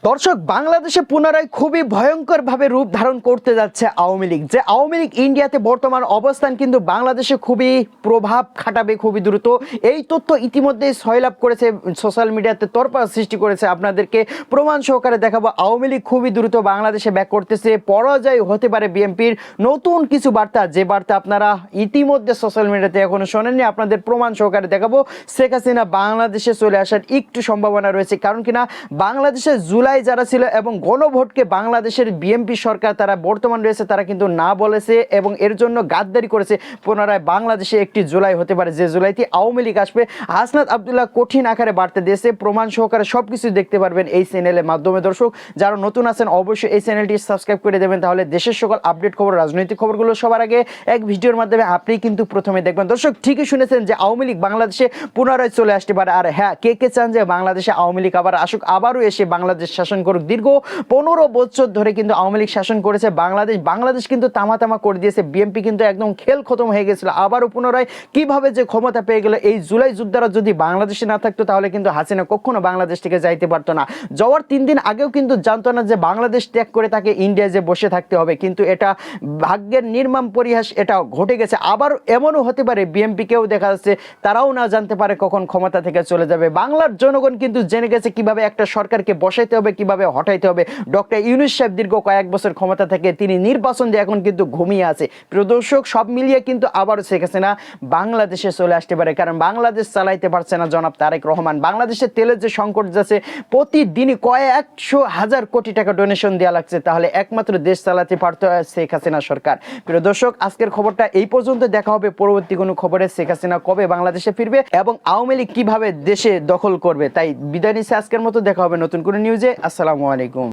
দর্শক, বাংলাদেশে পুনরায় খুবই ভয়ঙ্করভাবে রূপ ধারণ করতে যাচ্ছে আওয়ামী লীগ। যে আওয়ামী লীগ ইন্ডিয়াতে বর্তমান অবস্থান কিন্তু বাংলাদেশে খুবই প্রভাব খাটাবে খুবই দ্রুত। এই তথ্য ইতিমধ্যেই সয়লাভ করেছে, সোশ্যাল মিডিয়াতে তোলপাড় সৃষ্টি করেছে। আপনাদেরকে প্রমাণ সহকারে দেখাবো আওয়ামী লীগ খুবই দ্রুত বাংলাদেশে ব্যাক করতেছে। পরাজয় হতে পারে বিএনপির। নতুন কিছু বার্তা, যে বার্তা আপনারা ইতিমধ্যে সোশ্যাল মিডিয়াতে এখনো শোনেননি, আপনাদের প্রমাণ সহকারে দেখাবো। শেখ হাসিনা বাংলাদেশে চলে আসার একটু সম্ভাবনা রয়েছে, কারণ কিনা বাংলাদেশে জুলাই যারা ছিল এবং গণভোটকে বাংলাদেশের বিএনপি সরকার তারা বর্তমান রয়েছে তারা কিন্তু না বলেছে এবং এর জন্য গাদ্দারি করেছে। পুনরায় বাংলাদেশে একটি জুলাই হতে পারে, যে জুলাইতে আওয়ামী লীগ আসবে। হাসনাত আব্দুল্লাহ কঠিন আকারে বার্তা দিয়েছে, প্রমাণ সহকারে সবকিছু দেখতে পারবেন এই চ্যানেলের মাধ্যমে। দর্শক, যারা নতুন আছেন অবশ্যই এই চ্যানেলটি সাবস্ক্রাইব করে দেবেন, তাহলে দেশের সকল আপডেট খবর, রাজনৈতিক খবরগুলো সবার আগে এক ভিডিওর মাধ্যমে আপনি কিন্তু প্রথমে দেখবেন। দর্শক, ঠিকই শুনেছেন যে আওয়ামী লীগ বাংলাদেশে পুনরায় চলে আসতে পারে। আর হ্যাঁ, কে কে চান যে বাংলাদেশে আওয়ামী লীগ আবার আসুক, আবারও এসে বাংলাদেশ শাসন করুক? দীর্ঘ 15 বছর ধরে কিন্তু আওয়ামী লীগ শাসন করেছে বাংলাদেশ কিন্তু তামা করে দিয়েছে। বিএনপি কিন্তু একদম খেল খতম হয়ে গেছিল। আবারও পুনরায় কিভাবে যে ক্ষমতা পেয়ে গেল, এই জুলাই যোদ্ধারা যদি বাংলাদেশে না থাকতো তাহলে কিন্তু হাসিনা কখনো বাংলাদেশ থেকে যাইতে পারতো না। যাওয়ার 3 দিন আগেও কিন্তু জানতো না যে বাংলাদেশ ত্যাগ করে তাকে ইন্ডিয়া যে বসে থাকতে হবে, কিন্তু এটা ভাগ্যের নির্মম পরিহাস, এটা ঘটে গেছে। আবার এমনও হতে পারে বিএনপিকেও দেখা যাচ্ছে তারাও না জানতে পারে কখন ক্ষমতা থেকে চলে যাবে। বাংলার জনগণ কিন্তু জেনে গেছে কিভাবে একটা সরকারকে বসাইতে হবে, কিভাবে হটাইতে হবে। ডক্টর ইউনূস সাহেব দীর্ঘ কয়েক বছর ক্ষমতা থেকে তিনি নির্বাচন দিয়ে এখন কিন্তু ঘুমিয়ে আছে। প্রিয় দর্শক, সব মিলিয়ে কিন্তু আবারও শেখ হাসিনা বাংলাদেশে চলে আসতে পারে, কারণ বাংলাদেশ চালাইতে পারছে না জনাব তারেক রহমান। বাংলাদেশে তেলের যে সংকট যাচ্ছে, প্রতিদিনই কয়েকশো হাজার কোটি টাকা ডোনেশন দেওয়া লাগছে, তাহলে একমাত্র দেশ চালাতে পারতো শেখ হাসিনা সরকার। প্রিয় দর্শক, আজকের খবরটা এই পর্যন্ত। দেখা হবে পরবর্তী কোনো খবরে। শেখ হাসিনা কবে বাংলাদেশে ফিরবে এবং আওয়ামী লীগ কিভাবে দেশে দখল করবে, তাই বিদায় নিচ্ছে আজকের মতো। দেখা হবে নতুন কোনো নিউজে। আসসালামু আলাইকুম।